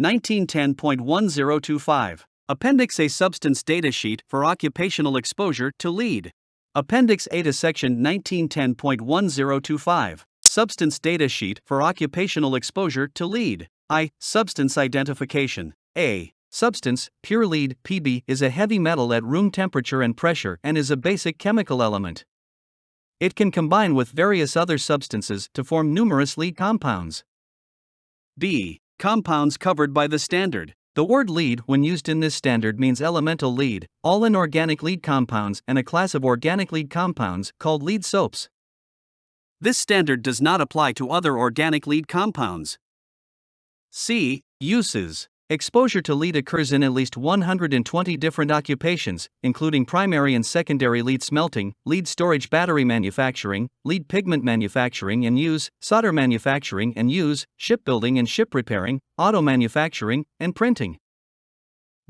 1910.1025. Appendix A Substance Data Sheet for Occupational Exposure to Lead. Appendix A to Section 1910.1025. Substance Data Sheet for Occupational Exposure to Lead. I. Substance Identification. A. Substance, pure lead, Pb, is a heavy metal at room temperature and pressure and is a basic chemical element. It can combine with various other substances to form numerous lead compounds. B. Compounds covered by the standard. The word lead, when used in this standard, means elemental lead, all inorganic lead compounds, and a class of organic lead compounds called lead soaps. This standard does not apply to other organic lead compounds. C. Uses. Exposure to lead occurs in at least 120 different occupations, including primary and secondary lead smelting, lead storage battery manufacturing, lead pigment manufacturing and use, solder manufacturing and use, shipbuilding and ship repairing, auto manufacturing, and printing.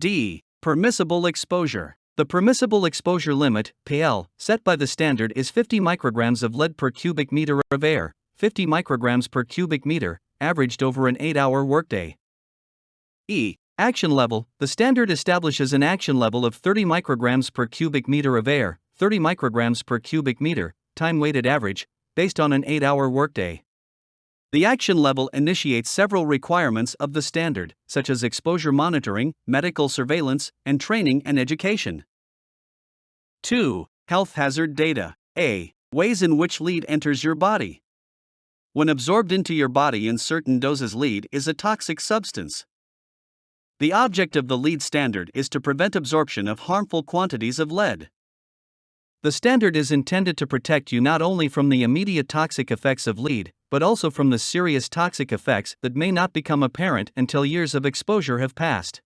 D. Permissible exposure. The permissible exposure limit, PL, set by the standard is 50 micrograms of lead per cubic meter of air, 50 micrograms per cubic meter, averaged over an 8-hour workday. E. Action level. The standard establishes an action level of 30 micrograms per cubic meter of air, 30 micrograms per cubic meter, time-weighted average, based on an 8-hour workday. The action level initiates several requirements of the standard, such as exposure monitoring, medical surveillance, and training and education. 2. Health hazard data. A. Ways in which lead enters your body. When absorbed into your body in certain doses, lead is a toxic substance. The object of the lead standard is to prevent absorption of harmful quantities of lead. The standard is intended to protect you not only from the immediate toxic effects of lead, but also from the serious toxic effects that may not become apparent until years of exposure have passed.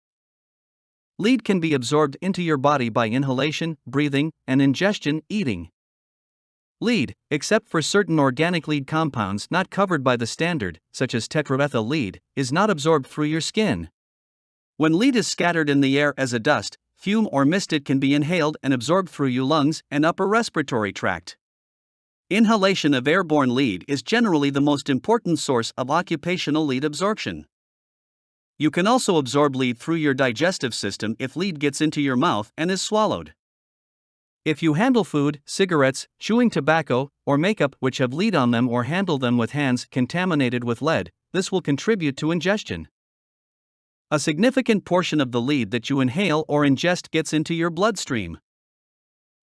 Lead can be absorbed into your body by inhalation, breathing, and ingestion, eating. Lead, except for certain organic lead compounds not covered by the standard, such as tetraethyl lead, is not absorbed through your skin. When lead is scattered in the air as a dust, fume, or mist, it can be inhaled and absorbed through your lungs and upper respiratory tract. Inhalation of airborne lead is generally the most important source of occupational lead absorption. You can also absorb lead through your digestive system if lead gets into your mouth and is swallowed. If you handle food, cigarettes, chewing tobacco, or makeup which have lead on them, or handle them with hands contaminated with lead, this will contribute to ingestion. A significant portion of the lead that you inhale or ingest gets into your bloodstream.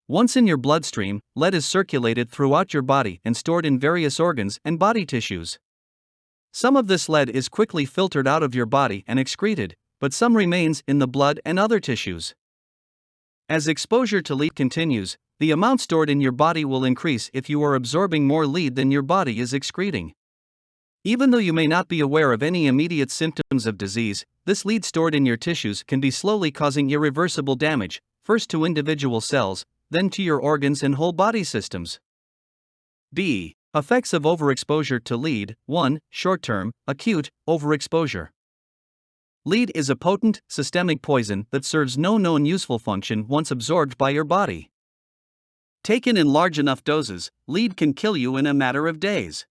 Once in your bloodstream, lead is circulated throughout your body and stored in various organs and body tissues. Some of this lead is quickly filtered out of your body and excreted, but some remains in the blood and other tissues. As exposure to lead continues, the amount stored in your body will increase if you are absorbing more lead than your body is excreting. Even though you may not be aware of any immediate symptoms of disease, this lead stored in your tissues can be slowly causing irreversible damage, first to individual cells, then to your organs and whole body systems. B. Effects of overexposure to lead. 1. Short-term, acute, overexposure. Lead is a potent, systemic poison that serves no known useful function once absorbed by your body. Taken in large enough doses, lead can kill you in a matter of days.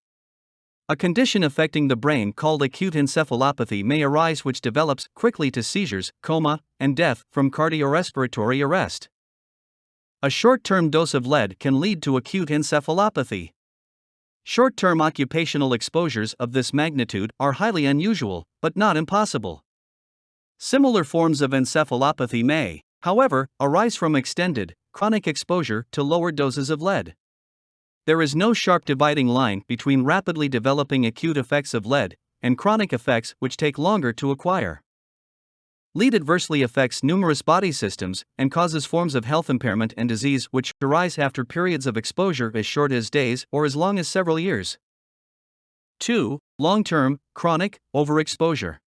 A condition affecting the brain called acute encephalopathy may arise, which develops quickly to seizures, coma, and death from cardiorespiratory arrest. A short-term dose of lead can lead to acute encephalopathy. Short-term occupational exposures of this magnitude are highly unusual, but not impossible. Similar forms of encephalopathy may, however, arise from extended, chronic exposure to lower doses of lead. There is no sharp dividing line between rapidly developing acute effects of lead and chronic effects which take longer to acquire. Lead adversely affects numerous body systems and causes forms of health impairment and disease which arise after periods of exposure as short as days or as long as several years. 2. Long-term, chronic, overexposure.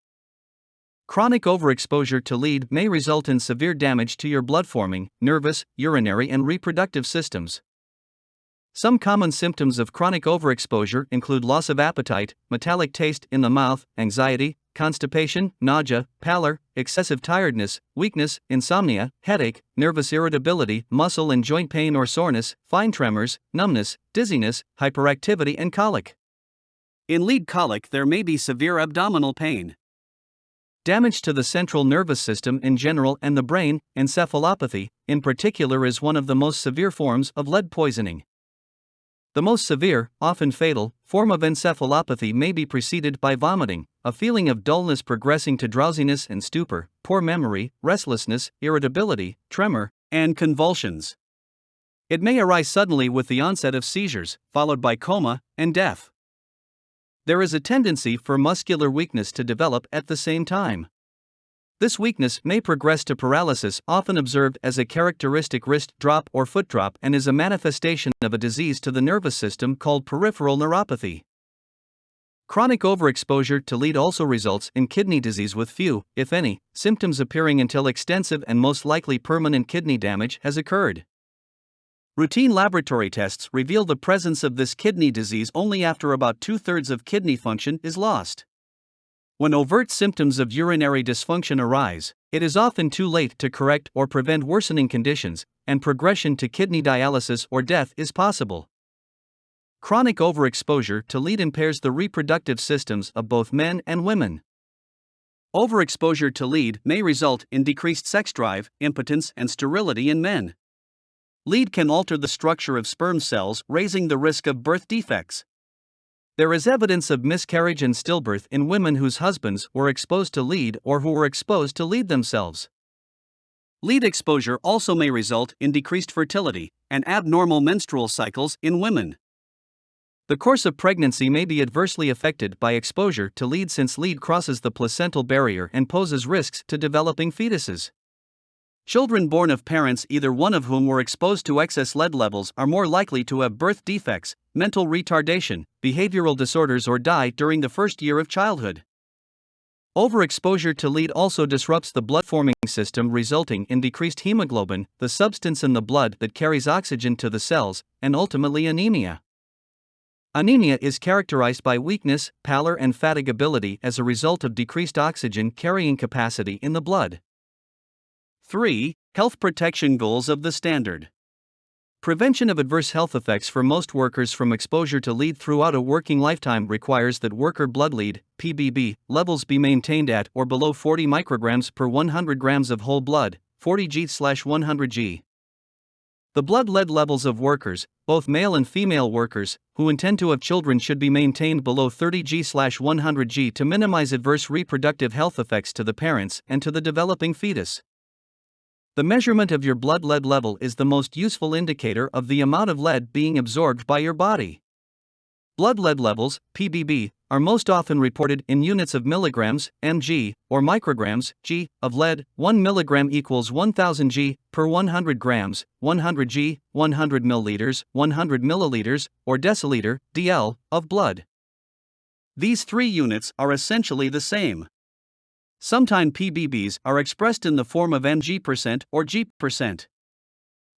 Chronic overexposure to lead may result in severe damage to your blood-forming, nervous, urinary, and reproductive systems. Some common symptoms of chronic overexposure include loss of appetite, metallic taste in the mouth, anxiety, constipation, nausea, pallor, excessive tiredness, weakness, insomnia, headache, nervous irritability, muscle and joint pain or soreness, fine tremors, numbness, dizziness, hyperactivity, and colic. In lead colic, there may be severe abdominal pain. Damage to the central nervous system in general and the brain, encephalopathy, in particular, is one of the most severe forms of lead poisoning. The most severe, often fatal, form of encephalopathy may be preceded by vomiting, a feeling of dullness progressing to drowsiness and stupor, poor memory, restlessness, irritability, tremor, and convulsions. It may arise suddenly with the onset of seizures, followed by coma and death. There is a tendency for muscular weakness to develop at the same time. This weakness may progress to paralysis, often observed as a characteristic wrist drop or foot drop, and is a manifestation of a disease to the nervous system called peripheral neuropathy. Chronic overexposure to lead also results in kidney disease, with few, if any, symptoms appearing until extensive and most likely permanent kidney damage has occurred. Routine laboratory tests reveal the presence of this kidney disease only after about 2/3 of kidney function is lost. When overt symptoms of urinary dysfunction arise, it is often too late to correct or prevent worsening conditions, and progression to kidney dialysis or death is possible. Chronic overexposure to lead impairs the reproductive systems of both men and women. Overexposure to lead may result in decreased sex drive, impotence, and sterility in men. Lead can alter the structure of sperm cells, raising the risk of birth defects. There is evidence of miscarriage and stillbirth in women whose husbands were exposed to lead or who were exposed to lead themselves. Lead exposure also may result in decreased fertility and abnormal menstrual cycles in women. The course of pregnancy may be adversely affected by exposure to lead, since lead crosses the placental barrier and poses risks to developing fetuses. Children born of parents either one of whom were exposed to excess lead levels are more likely to have birth defects, mental retardation, behavioral disorders, or die during the first year of childhood. Overexposure to lead also disrupts the blood-forming system, resulting in decreased hemoglobin, the substance in the blood that carries oxygen to the cells, and ultimately anemia. Anemia is characterized by weakness, pallor, and fatigability as a result of decreased oxygen carrying capacity in the blood. 3. Health protection goals of the standard. Prevention of adverse health effects for most workers from exposure to lead throughout a working lifetime requires that worker blood lead, PBB, levels be maintained at or below 40 micrograms per 100 grams of whole blood, 40 g/100 g. The blood lead levels of workers, both male and female workers, who intend to have children should be maintained below 30 g/100 g to minimize adverse reproductive health effects to the parents and to the developing fetus. The measurement of your blood lead level is the most useful indicator of the amount of lead being absorbed by your body. Blood lead levels, PBB, are most often reported in units of milligrams, mg, or micrograms, g, of lead. 1 milligram equals 1000 g per 100 grams, 100 g, 100 milliliters, 100 milliliters, or deciliter, dl, of blood. These three units are essentially the same. Sometimes PBBs are expressed in the form of mg% or g%.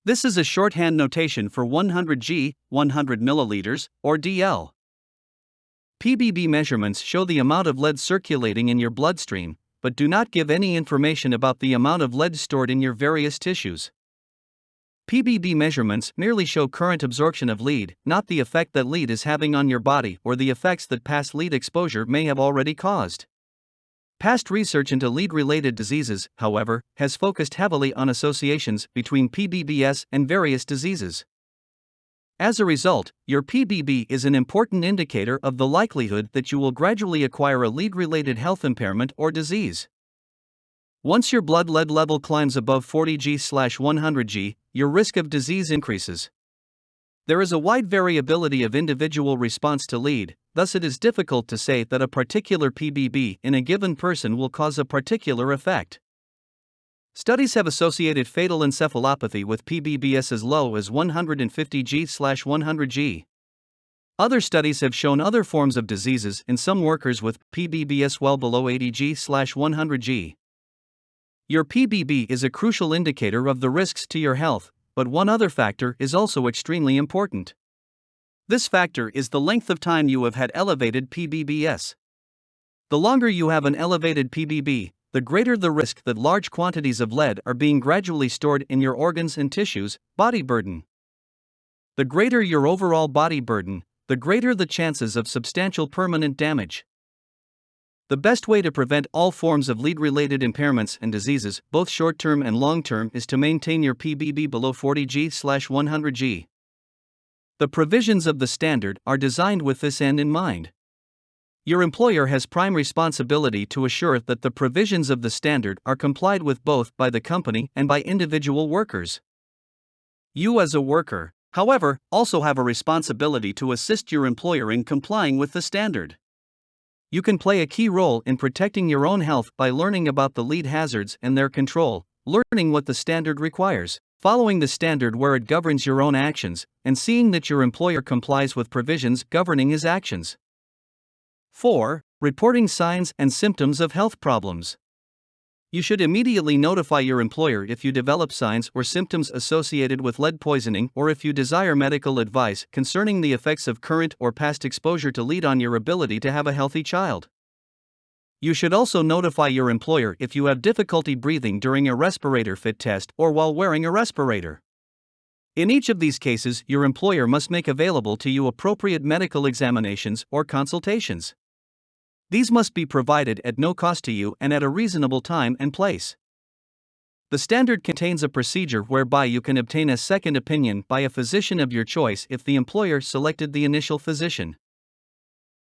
This is a shorthand notation for 100 g, 100 milliliters, or dl. PBB measurements show the amount of lead circulating in your bloodstream, but do not give any information about the amount of lead stored in your various tissues. PBB measurements merely show current absorption of lead, not the effect that lead is having on your body or the effects that past lead exposure may have already caused. Past research into lead-related diseases, however, has focused heavily on associations between PBBS and various diseases. As a result, your PBB is an important indicator of the likelihood that you will gradually acquire a lead-related health impairment or disease. Once your blood lead level climbs above 40 g/100 g, your risk of disease increases. There is a wide variability of individual response to lead, thus it is difficult to say that a particular PBB in a given person will cause a particular effect. Studies have associated fatal encephalopathy with PBBS as low as 150 g/100 g. Other studies have shown other forms of diseases in some workers with PBBS well below 80 g/100 g. Your PBB is a crucial indicator of the risks to your health, but one other factor is also extremely important. This factor is the length of time you have had elevated PBBS. The longer you have an elevated PBB, the greater the risk that large quantities of lead are being gradually stored in your organs and tissues. Body burden. The greater your overall body burden, the greater the chances of substantial permanent damage. The best way to prevent all forms of lead-related impairments and diseases, both short-term and long-term, is to maintain your PBB below 40G/100G. The provisions of the standard are designed with this end in mind. Your employer has prime responsibility to assure that the provisions of the standard are complied with both by the company and by individual workers. You as a worker, however, also have a responsibility to assist your employer in complying with the standard. You can play a key role in protecting your own health by learning about the lead hazards and their control, learning what the standard requires, following the standard where it governs your own actions, and seeing that your employer complies with provisions governing his actions. 4. Reporting signs and symptoms of health problems. You should immediately notify your employer if you develop signs or symptoms associated with lead poisoning, or if you desire medical advice concerning the effects of current or past exposure to lead on your ability to have a healthy child. You should also notify your employer if you have difficulty breathing during a respirator fit test or while wearing a respirator. In each of these cases, your employer must make available to you appropriate medical examinations or consultations. These must be provided at no cost to you and at a reasonable time and place. The standard contains a procedure whereby you can obtain a second opinion by a physician of your choice if the employer selected the initial physician.